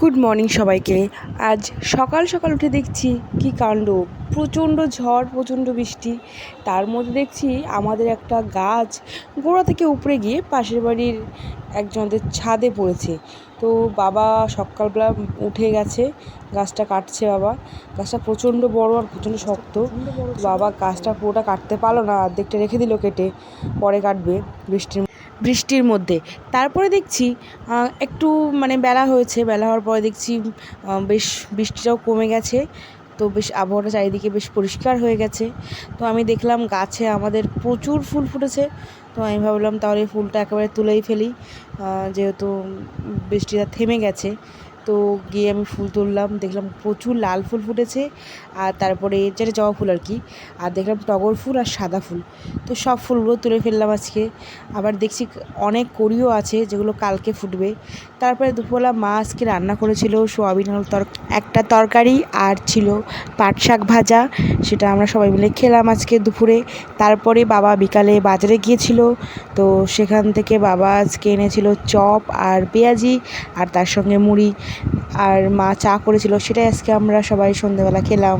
Good morning সবাইকে। আজ সকাল সকাল উঠে দেখছি কি কাণ্ড, প্রচণ্ড ঝড়, প্রচণ্ড বৃষ্টি। তার মধ্যে দেখছি আমাদের একটা গাছ গোড়া থেকে উপড়ে গিয়ে পাশের বাড়ির একজনদের ছাদে পড়েছে। তো বাবা সকালবেলা উঠে গেছে, গাছটা কাটছে। বাবা গাছটা প্রচণ্ড বড় আর প্রচণ্ড শক্ত। বাবা গাছটা পুরোটা কাটতে পারলো না, অর্ধেকটা রেখে দিল কেটে, পরে কাটবে বৃষ্টির মধ্যে। তারপরে দেখছি একটু বেলা হয়েছে, বেলা হওয়ার পরে দেখছি বেশ বৃষ্টিটাও কমে গেছে। তো বেশ আবহাওয়াটা চারিদিকে বেশ পরিষ্কার হয়ে গেছে। তো আমি দেখলাম গাছে আমাদের প্রচুর ফুল ফুটেছে। তো আমি ভাবলাম তাহলে ফুলটা একেবারে তুলেই ফেলি, যেহেতু বৃষ্টিটা থেমে গেছে। তো গিয়ে আমি ফুল তুললাম, দেখলাম প্রচুর লাল ফুল ফুটেছে, আর তারপরে যেটা জবা ফুল আর কি, আর দেখলাম টগর ফুল আর সাদা ফুল। তো সব ফুলগুলো তুলে ফেললাম আজকে। আবার দেখছি অনেক কড়িও আছে যেগুলো কালকে ফুটবে। তারপরে দুপুরবেলা মা আজকে রান্না করেছিল সোয়াবিন আলুর একটা তরকারি, আর ছিল পাট শাক ভাজা, সেটা আমরা সবাই মিলে খেলাম আজকে দুপুরে। তারপরে বাবা বিকালে বাজারে গিয়েছিল, তো সেখান থেকে বাবা আজকে এনেছিল চপ আর পেঁয়াজি, আর তার সঙ্গে মুড়ি, আর মা চা করেছিল, সেটাই আজকে আমরা সবাই সন্ধ্যেবেলা খেলাম।